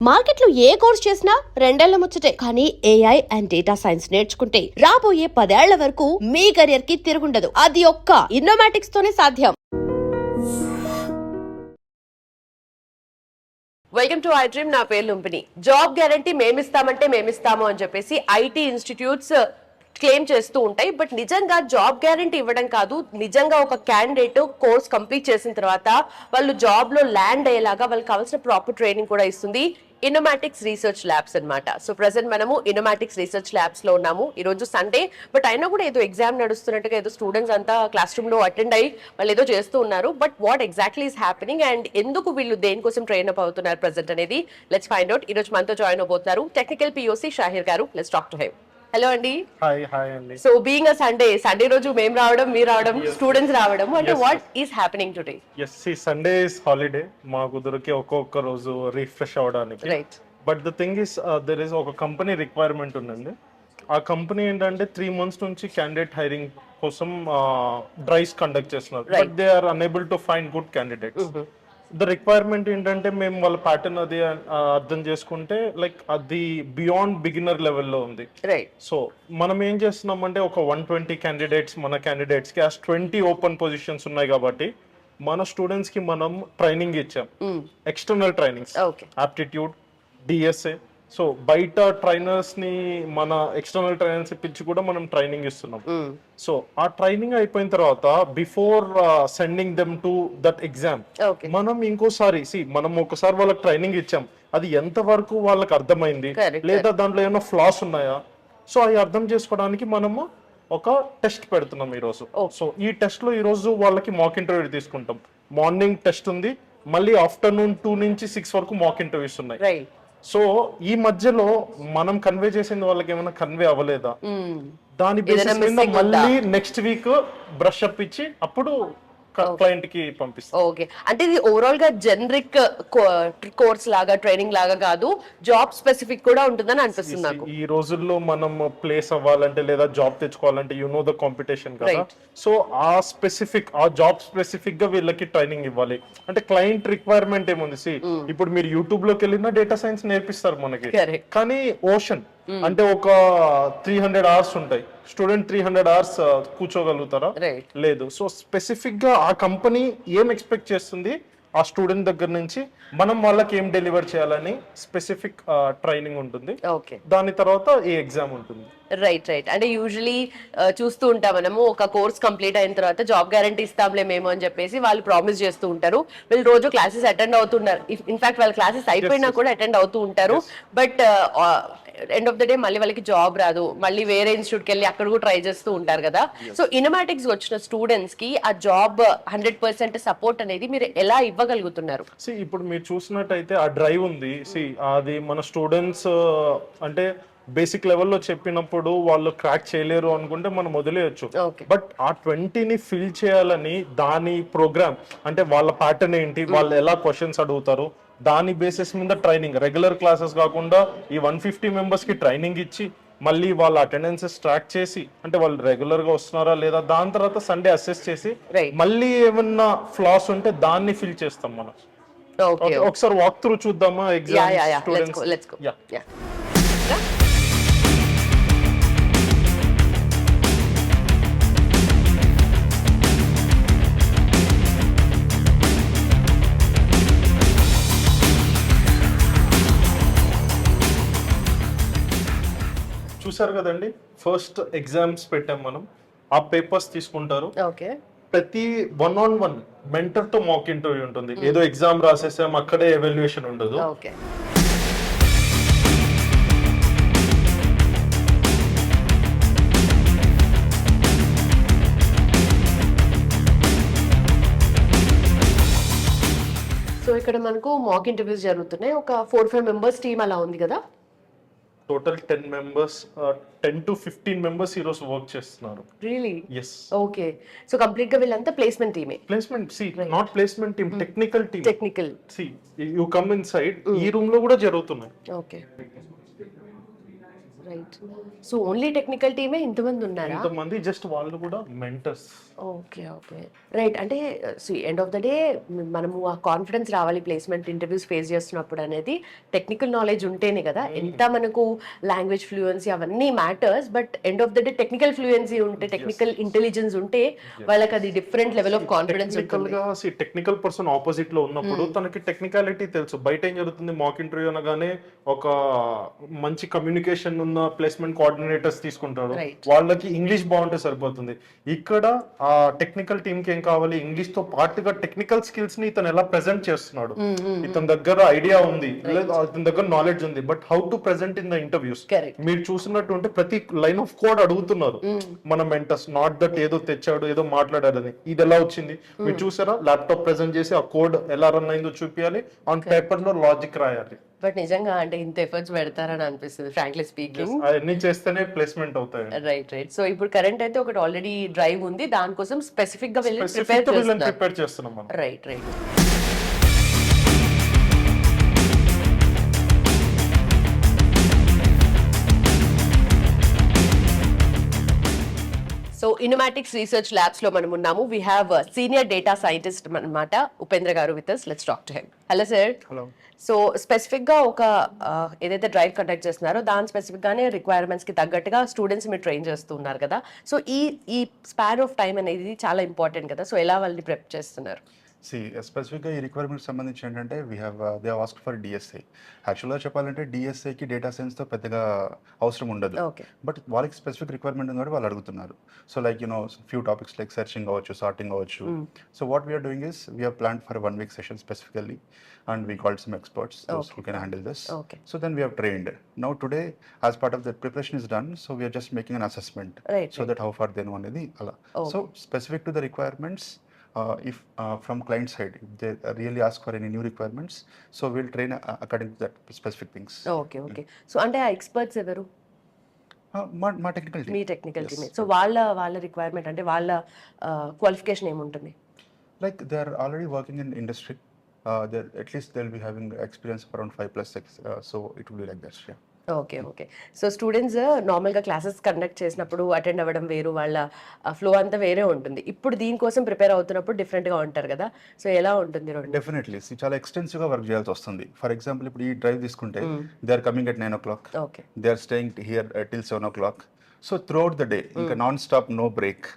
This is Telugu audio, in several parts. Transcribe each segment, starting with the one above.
మార్కెట్లో ఏ కోర్స్ చేసినా రెండేళ్ల ముచ్చటే. కానీ ఏఐ అండ్ డేటా సైన్స్ నేర్చుకుంటే రాబోయే 10 ఏళ్ల వరకు మీ కెరియర్ కి తిరుగుండదు. అది ఒక్క ఇన్నోమాటిక్స్ తోనే సాధ్యం. Welcome to I dream. నా పేరు లుంపిని. జాబ్ గ్యారంటీ మేమిస్తామంటే మేమిస్తాము అని చెప్పేసి ఐటీ ఇన్స్టిట్యూట్స్ క్లెయిమ్ చేస్తూ ఉంటాయి. బట్ నిజంగా జాబ్ గ్యారంటీ ఇవ్వడం కాదు, నిజంగా ఒక క్యాండిడేట్ కోర్స్ కంప్లీట్ చేసిన తర్వాత వాళ్ళు జాబ్ లో ల్యాండ్ అయ్యేలాగా వాళ్ళకి కావాల్సిన ప్రాపర్ ట్రైనింగ్ కూడా ఇస్తుంది ఇన్నోమాటిక్స్ రీసెర్చ్ ల్యాబ్స్ అన్నమాట. సో ప్రెసెంట్ మనము ఇన్నోమాటిక్స్ రీసెర్చ్ ల్యాబ్స్ లో ఉన్నాము. ఈ రోజు సండే, బట్ అయినా కూడా ఏదో ఎగ్జామ్ నడుస్తున్నట్టుగా ఏదో స్టూడెంట్స్ అంతా క్లాస్ రూమ్ లో అటెండ్ అయ్యి వాళ్ళు ఏదో చేస్తూ ఉన్నారు. But what exactly is happening and ఎందుకు వీళ్ళు దేనికోసం ట్రైన్ అప్ అవుతున్నారు ప్రెసెంట్ అనేది లెట్స్ ఫైండ్ అవుట్. ఈ రోజు మనతో జాయిన్ అవబోతున్నారు టెక్నికల్ పిఓసి షాహిర్ గారు. Let's talk to him. Hello అండి. హాయ్ అండి. సో బీయింగ్ అ సండే రోజు మేము రావడం, మీరు రావడం, స్టూడెంట్స్ రావడం, అంటే what is happening today? Sunday is holiday. మాకు దొరికే ఒక్కొక్క రోజు రిఫ్రెష్ అవడానికి. Right. But the thing is there is ఒక కంపెనీ రిక్వైర్మెంట్ ఉందండి. ఆ కంపెనీ ఏంటంటే 3 months నుంచి క్యాండిడేట్ హైరింగ్ కోసం డ్రైవ్స్ కండక్ట్ చేస్తున్నారు. But they are unable to find good candidates. The requirement ఏంటంటే మేము వాళ్ళ ప్యాటర్న్ అది అర్థం చేసుకుంటే లైక్ అది బియాండ్ బిగినర్ లెవెల్లో ఉంది. రైట్. సో మనం ఏం చేస్తున్నామంటే ఒక 120 క్యాండిడేట్స్ మన క్యాండిడేట్స్ కి 20 ఓపెన్ పొజిషన్స్ ఉన్నాయి కాబట్టి మన స్టూడెంట్స్ కి మనం ట్రైనింగ్ ఇచ్చాం. External trainings, aptitude, DSA. So బయట ట్రైనర్స్ ని మన ఎక్స్టర్నల్ ట్రైనర్స్ పిలిచి కూడా మనం ట్రైనింగ్ ఇస్తున్నాం. సో ఆ ట్రైనింగ్ అయిపోయిన తర్వాత before sending them to that exam మనం ఇంకోసారి మనం ఒకసారి వాళ్ళకి ట్రైనింగ్ ఇచ్చాం, అది ఎంత వరకు వాళ్ళకి అర్థమైంది లేదా దాంట్లో ఏమైనా ఫ్లాస్ ఉన్నాయా, సో అవి అర్థం చేసుకోవడానికి మనము ఒక టెస్ట్ పెడుతున్నాం ఈ రోజు. సో ఈ టెస్ట్ లో ఈ రోజు వాళ్ళకి మాక్ ఇంటర్వ్యూ తీసుకుంటాం. మార్నింగ్ టెస్ట్ ఉంది, మళ్ళీ ఆఫ్టర్నూన్ 2 నుంచి 6 వరకు మాక్ ఇంటర్వ్యూస్ ఉన్నాయి. సో ఈ మధ్యలో మనం కన్వే చేసింది వాళ్ళకి ఏమైనా కన్వే అవ్వలేదా, దాని బేసిస్ మీద మళ్ళీ నెక్స్ట్ వీక్ బ్రష్ అప్ ఇచ్చి అప్పుడు క్లయింట్ కి పంపిస్తాం. ఓకే, అంటే ఇది ఓవరాల్ గా జనరిక్ కోర్స్ లాగా, ట్రైనింగ్ లాగా కాదు, జాబ్ స్పెసిఫిక్ కూడా ఉంటుందని అనిపిస్తుంది నాకు. ఈ రోజుల్లో మనం ప్లేస్ అవ్వాలంటే లేదా జాబ్ తెచ్చుకోవాలంటే యు నో ద కాంపిటీషన్ కదా. సో ఆ జాబ్ స్పెసిఫిక్ గా వీళ్ళకి ట్రైనింగ్ ఇవ్వాలి. అంటే క్లయింట్ రిక్వైర్మెంట్ ఏముంది, ఇప్పుడు మీరు యూట్యూబ్ లోకి వెళ్ళినా డేటా సైన్స్ నేర్పిస్తారు మనకి, కానీ ఓషన్ అంటే ఒక 300 hours ఉంటాయి. Student 300 hours కూర్చోగలుగుతారా? లేదు. సో స్పెసిఫిక్ గా ఆ కంపెనీ ఏం ఎక్స్పెక్ట్ చేస్తుంది ఆ స్టూడెంట్ దగ్గర నుంచి, మనం వాళ్ళకి ఏం డెలివర్ చేయాలని స్పెసిఫిక్ ట్రైనింగ్ ఉంటుంది. దాని తర్వాత ఈ ఎగ్జామ్ ఉంటుంది. రైట్. అంటే యూజువలీ చూస్తూ ఉంటాం మనము, ఒక కోర్స్ కంప్లీట్ అయిన తర్వాత జాబ్ గ్యారంటీ ఇస్తాంలే మేము అని చెప్పేసి వాళ్ళు ప్రామిస్ చేస్తూ ఉంటారు. వీళ్ళు రోజు క్లాసెస్ అటెండ్ అవుతున్నారు, ఇన్ఫాక్ట్ వాళ్ళ క్లాసెస్ అయిపోయినా కూడా అటెండ్ అవుతూ ఉంటారు. But end of the day మళ్ళీ వాళ్ళకి జాబ్ రాదు, మళ్ళీ వేరే ఇన్స్టిట్యూట్ కి వెళ్ళి అక్కడ కూడా ట్రై చేస్తూ ఉంటారు కదా. సో ఇన్నోమాటిక్స్ వచ్చిన స్టూడెంట్స్ కి ఆ జాబ్ 100% సపోర్ట్ అనేది మీరు ఎలా ఇవ్వగలుగుతున్నారు? ఇప్పుడు మీరు చూసినట్టయితే ఆ డ్రైవ్ ఉంది. అది మన స్టూడెంట్స్ అంటే బేసిక్ లెవెల్లో చెప్పినప్పుడు వాళ్ళు క్రాక్ చేయలేరు అనుకుంటే మనం వదిలేయచ్చు. బట్ ఆ 20ని ఫిల్ చేయాలని దాని ప్రోగ్రామ్ అంటే వాళ్ళ ప్యాటర్న్ ఏంటి, వాళ్ళు ఎలా క్వశ్చన్స్ అడుగుతారు, దాని బేసిస్ మీద ట్రైనింగ్, రెగ్యులర్ క్లాసెస్ కాకుండా ఈ 150 members కి ట్రైనింగ్ ఇచ్చి మళ్ళీ వాళ్ళ అటెండెన్సెస్ ట్రాక్ చేసి అంటే వాళ్ళు రెగ్యులర్ గా వస్తున్నారా లేదా, దాని తర్వాత సండే అసెస్ చేసి మళ్ళీ ఏమన్నా ఫ్లాస్ ఉంటే దాన్ని ఫిల్ చేస్తాం మనం. ఒకసారి వాక్ త్రూ చూద్దామా ఎగ్జామ్ స్టూడెంట్స్? చూసారు కదండి, ఫస్ట్ ఎగ్జామ్స్ పెట్టాం మనం. ఆ పేపర్స్ తీసుకుంటారు. ప్రతి 1-on-1 మెంటర్ తో మాక్ ఇంటర్వ్యూ ఉంటుంది. ఏదో ఎగ్జామ్ రాసేసాం అక్కడే ఎవాల్యుయేషన్ ఉండదు. సో ఇక్కడ మనకు మాక్ ఇంటర్వ్యూస్ జరుగుతున్నాయి. ఒక 4-5 members టీమ్ అలా ఉంది కదా. టోటల్ 10 members, 10 to 15 members ఈ రోజు వర్క్ చేస్తున్నారు. Really? yes. Okay, so complete గా వీళ్ళంతా ప్లేస్మెంట్ టీమే. Placement not placement team, technical team. Technical you come inside. ఈ రూమ్ లో కూడా జరుగుతున్నాయి. Okay. Right. So only technical టీమే ఇంతమంది ఉన్నారా? ఇంతమంది జస్ట్ వాళ్ళు కూడా మెంటర్స్. ఓకే. ఓకే. రైట్. అంటే ఎండ్ ఆఫ్ ద డే మనము ఆ కాన్ఫిడెన్స్ రావాలి ప్లేస్మెంట్ ఇంటర్వ్యూస్ ఫేస్ చేస్తున్నప్పుడు అనేది టెక్నికల్ నాలెడ్జ్ ఉంటేనే కదా. ఎంత మనకు లాంగ్వేజ్ ఫ్లూయెన్సీ అవన్నీ matters, but end of the day technical fluency ఉంటే, టెక్నికల్ ఇంటెలిజెన్స్ ఉంటే వాళ్ళకి అది different level of confidence technical గా టెక్నికల్ పర్సన్ ఆపోజిట్ లో ఉన్నప్పుడు తనకి టెక్నికాలిటీ తెలుసు. బయట ఏం జరుగుతుంది, మాక్ ఇంటర్వ్యూ అనగానే ఒక మంచి కమ్యూనికేషన్ ఉన్న ప్లేస్మెంట్ కోఆర్డినేటర్స్ తీసుకుంటారు, వాళ్ళకి ఇంగ్లీష్ బాగుంటే సరిపోతుంది. ఇక్కడ ఆ టెక్నికల్ టీమ్ కి ఏం కావాలి, ఇంగ్లీష్ తో పాటుగా టెక్నికల్ స్కిల్స్ ని ఇతను ఎలా ప్రెజెంట్ చేస్తున్నాడు, ఇతని దగ్గర ఐడియా ఉంది, ఇతని దగ్గర నాలెడ్జ్ ఉంది, but how to present in the interviews. మీరు చూసినట్టుంటే ప్రతి లైన్ ఆఫ్ కోడ్ అడుగుతున్నారు మన మెంటర్స్, నాట్ దట్ ఏదో తెచ్చాడు ఏదో మాట్లాడారని. ఇది ఎలా వచ్చింది మీరు చూసారా, ల్యాప్టాప్ ప్రెజెంట్ చేసి ఆ కోడ్ ఎలా రన్ అయిందో చూపించాలి, ఆన్ పేపర్ లో లాజిక్ రాయాలి. బట్ నిజంగా అంటే ఇంత ఎఫర్ట్స్ పెడతారని అనిపిస్తుంది ఫ్రాంక్లీ స్పీకింగ్. అవన్నీ చేస్తేనే ప్లేస్మెంట్ అవుతాయి. రైట్. సో ఇప్పుడు కరెంట్ అయితే ఒకటి ఆల్రెడీ డ్రైవ్ ఉంది, దానికోసం స్పెసిఫిక్ గా వెళ్ళి ప్రిపేర్ చేస్తున్నాం మనం. రైట్. సో ఇనోమాటిక్స్ రీసెర్చ్ ల్యాబ్స్ లో మనం ఉన్నాము. We have senior data scientist అన్నమాట ఉపేంద్ర గారు with us. Let's talk to him. Hello sir. Hello. So specific గా ఒక ఏదైతే డ్రైవ్ కండక్ట్ చేస్తున్నారో దాని స్పెసిఫిక్ గానే రిక్వైర్మెంట్స్ కి తగ్గట్టుగా స్టూడెంట్స్ మీరు ట్రైన్ చేస్తున్నారు కదా. సో ఈ స్పాన్ ఆఫ్ టైం అనేది చాలా ఇంపార్టెంట్ కదా. సో ఎలా వాళ్ళని ప్రెప్ చేస్తున్నారు? స్పెసిఫిక్గా ఈ రిక్వైర్మెంట్ సంబంధించి ఏంటంటే they have asked for DSI. యాక్చువల్గా చెప్పాలంటే డిఎస్ఐకి డేటా సైన్స్తో పెద్దగా అవసరం ఉండదు, బట్ వాళ్ళకి స్పెసిఫిక్ రిక్వైర్మెంట్ ఉంది కాబట్టి వాళ్ళు అడుగుతున్నారు. So like few topics like searching అవ్వచ్చు, సార్టింగ్ అవ్వచ్చు. So what we're doing is we have planned for 1 week session specifically, and we called some experts who can handle this. So then we have trained. Now today, as part of the preparation is done, so we are just making an assessment, so that how far then one is ala. So specific to the requirements, if from client side, if they really ask for any new requirements, so we'll train according to that specific things. Okay. So ante ఆ ఎక్స్పర్ట్స్ ఎవరు? మా టెక్నికల్ టీమ్. మీ టెక్నికల్ టీమ్. సో వాళ్ళ రిక్వైర్మెంట్ అంటే వాళ్ళ క్వాలిఫికేషన్ ఏముంటుంది? Like they are already working in industry. At least they'll be having experience of around 5+6. So it will be like that. Yeah. Okay. So students నార్మల్గా క్లాసెస్ కండక్ట్ చేసినప్పుడు అటెండ్ అవ్వడం వేరు, వాళ్ళ ఫ్లో అంతా వేరే ఉంటుంది. ఇప్పుడు దీనికోసం ప్రిపేర్ అవుతున్నప్పుడు డిఫరెంట్గా ఉంటారు కదా. సో ఎలా ఉంటుంది? డెఫినెట్లీ చాలా ఎక్స్టెన్సివ్గా వర్క్ చేయాల్సి వస్తుంది. ఫర్ ఎగ్జాంపుల్ ఇప్పుడు ఈ డ్రైవ్ తీసుకుంటే they are coming at 9 o'clock. They are staying here till 7 o'clock. So throughout the day ఇంకా non stop, no break.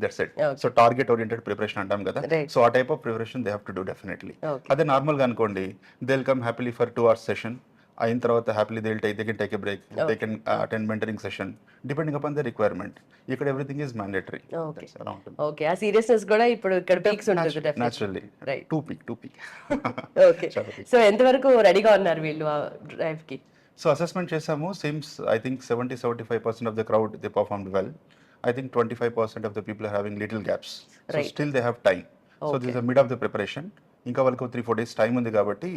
That's it. So target oriented preparation antam kada. So a type of preparation they have to do definitely. Ade normal ga anukondi, they'll come happily for 2 hours session. Ayin tarvata happily they can take a break. They can attend mentoring session depending upon the requirement. Ikkada everything is mandatory. Okay. A seriousness kuda ippudu ikkada peaks untundi definitely. Naturally. Right. 2 peak. Okay. So ఎంత వరకు రెడీగా ఉన్నారు వీళ్ళు ఆ డ్రైవ్ కి? So assessment చేసాము. Seems I think 70-75% of the crowd they performed well. I think 25% of the people are having little gaps. So still they have time. So this is the mid of the preparation. ఇంకా వాళ్ళకి 3-4 days టైం ఉంది కాబట్టి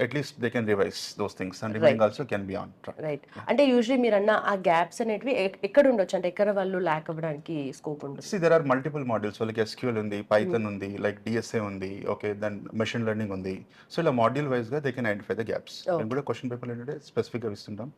at least they can revise those things and remaining also can be on track. Right. అంటే యూజువల్లీ మీరు అన్న ఆ గ్యాప్స్ అనేటివి ఎక్కడ ఉండొచ్చు, అంటే ఎక్కడ వాళ్ళు ల్యాక్ అవ్వడానికి స్కోప్ ఉంటుంది? See, there are multiple modules. వాళ్ళకి SQL ఉంది, Python ఉంది, లైక్ DSA ఉంది, ఓకే, దెన్ మెషిన్ లెర్నింగ్ ఉంది. సో ఇలా మాడ్యూల్ వైజ్ గా they can identify the gaps. మేము కూడా క్వశ్చన్ పేపర్ ఏంటంటే స్పెసిఫిక్ గా ఇస్తుంటాం.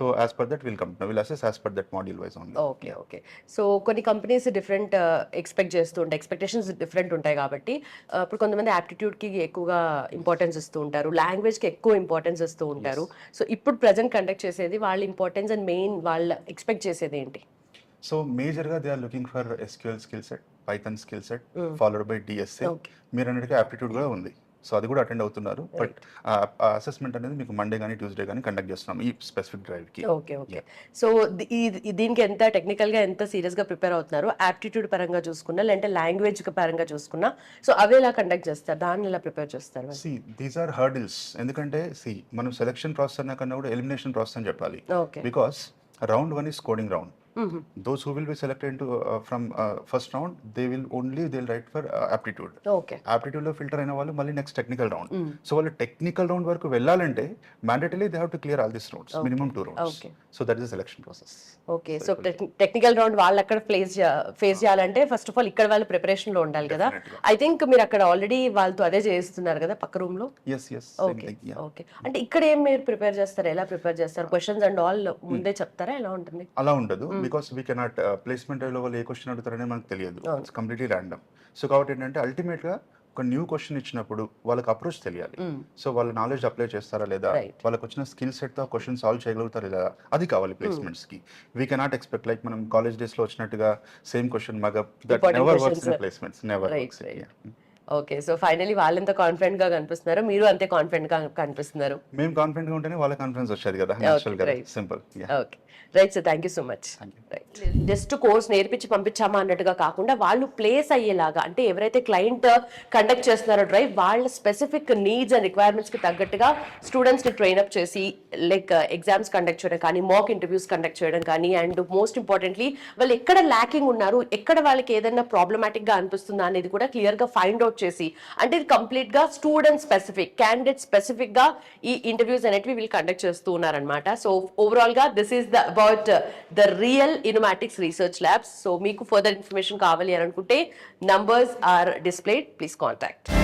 So as per that will assess as per that module wise only. Okay. So కొన్ని కంపెనీస్ డిఫరెంట్ ఎక్స్పెక్ట్ చేస్తూ ఉంటాయి, ఎక్స్పెక్టేషన్స్ డిఫరెంట్ ఉంటాయి కాబట్టి ఇప్పుడు కొంతమంది యాప్టిట్యూడ్ కి ఎక్కువగా ఇంపార్టెన్స్ ఇస్తూ ఉంటారు, లాంగ్వేజ్ కి ఎక్కువ ఇంపార్టెన్స్ ఇస్తూ ఉంటారు. సో ఇప్పుడు ప్రెజెంట్ కండక్ట్ చేసేది వాళ్ళ ఇంపార్టెన్స్ అండ్ మెయిన్ వాళ్ళ ఎక్స్పెక్ట్ చేసేది ఏంటి? సో మేజర్గా they are looking for SQL skill set, Python skill set, followed by DSA. మీరు అన్నట్టుగా యాప్టిట్యూడ్ కూడా ఉంది. సో అది కూడా అటెండ్ అవుతున్నారు. బట్ అసెస్మెంట్ అనేది మీకు మండే కానీ ట్యూస్డే కానీ కండక్ట్ చేస్తున్నాం ఈ స్పెసిఫిక్ డ్రైవ్ కి. ఓకే. సో దీనికి ఎంత టెక్నికల్ గా ఎంత సీరియస్ గా ప్రిపేర్ అవుతున్నారు? యాప్టిట్యూడ్ పరంగా చూసుకున్నా లేదంటే లాంగ్వేజ్ పరంగా చూసుకున్నా, సో అవి ఎలా కండక్ట్ చేస్తారు, దాన్ని ఎలా ప్రిపేర్ చేస్తారు? These are hurdles. ఎందుకంటే మనం సెలక్షన్ ప్రాసెస్ అన్నా కన్నా కూడా ఎలిమినేషన్ ప్రాసెస్ అని చెప్పాలి. Because round 1 is coding round. Those who will be selected into from first round, they'll write for aptitude. Okay Aptitude లో ఫిల్టర్ అయిన వాళ్ళు మళ్ళీ నెక్స్ట్ టెక్నికల్ రౌండ్. సో వాళ్ళు టెక్నికల్ రౌండ్ వరకు వెళ్ళాలంటే mandatory they have to clear all this rounds, minimum 2 rounds. Okay. So that is the selection process. Okay so technical round వాళ్ళు అక్కడ ఫేస్ చేయాలంటే ఫస్ట్ ఆఫ్ ఆల్ ఇక్కడ వాళ్ళు ప్రిపరేషన్ లో ఉండాలి కదా. ఐ థింక్ మీరు అక్కడ ఆల్రెడీ వాళ్ళతో అదే చేస్తున్నారు కదా పక్క రూమ్ లో. ఎస్ ఓకే ఓకే అంటే ఇక్కడ ఏం మీరు ప్రిపేర్ చేస్తారు, ఎలా ప్రిపేర్ చేస్తారు, క్వశ్చన్స్ అండ్ ఆల్ ముందే చెప్తారా, ఎలా ఉంటుంది? అలా ఉండదు, బికాస్ వీ కెనాట్ ప్లేస్మెంట్ లో వాళ్ళు ఏ క్వశ్చన్ అడుగుతారనే మనకు తెలియదు. It's completely random. సో కాబట్టి ఏంటంటే అల్టిమేట్ గా ఒక న్యూ క్వశ్చన్ ఇచ్చినప్పుడు వాళ్ళకి అప్రోచ్ తెలియాలి. సో వాళ్ళ నాలెడ్జ్ అప్లై చేస్తారా లేదా, వాళ్ళకి వచ్చిన స్కిల్ సెట్ తో క్వశ్చన్ సాల్వ్ చేయగలుగుతారా లేదా, అది కావాలి ప్లేస్మెంట్స్ కి. వీ కెనాట్ ఎక్స్పెక్ట్ లైక్ మనం కాలేజ్ డేస్ లో వచ్చినట్టుగా సేమ్ క్వశ్చన్ మగ that never works in placements, never works. Okay so finally వాళ్ళు ఎంత కాన్ఫిడెంట్ గా కనిపిస్తున్నారు, మీరు అంతే కాన్ఫిడెంట్ గా కనిపిస్తున్నారు. మేము కాన్ఫిడెంట్ గా ఉంటేనే వాళ్ళ కాన్ఫిడెన్స్ వచ్చేది కదా, నేచురల్ గా. Simple. Okay right sir, thank you so much. Just course నేర్పించి పంపించామా అన్నట్టుగా కాకుండా వాళ్ళు ప్లేస్ అయ్యేలాగా, అంటే ఎవరైతే క్లయింట్ కండక్ట్ చేస్తున్నారో డ్రైవ్ వాళ్ళ స్పెసిఫిక్ నీడ్స్ అండ్ రిక్వైర్మెంట్స్ కి తగ్గట్టుగా స్టూడెంట్స్ ని ట్రైన్ అప్ చేసి లైక్ ఎగ్జామ్స్ కండక్ట్ చేయడం కానీ, మాక్ ఇంటర్వ్యూస్ కండక్ట్ చేయడం కానీ, అండ్ మోస్ట్ ఇంపార్టెంట్లీ వాళ్ళు ఎక్కడ ల్యాకింగ్ ఉన్నారు, ఎక్కడ వాళ్ళకి ఏదైనా ప్రాబ్లమాటిక్ గా అనిపిస్తుందా అనేది కూడా క్లియర్ గా ఫైండ్ అవుట్ చేసి, అంటే ఇది కంప్లీట్ గా స్టూడెంట్ స్పెసిఫిక్, క్యాండిడేట్ స్పెసిఫిక్ గా ఈ ఇంటర్వ్యూస్ అనేటివి వీళ్ళు కండక్ట్ చేస్తూ ఉన్నారనమాట. సో ఓవరాల్ గా this is about the real Innomatics research labs. So మీకు ఫర్దర్ ఇన్ఫర్మేషన్ కావాలి అని అనుకుంటే numbers are displayed, please contact.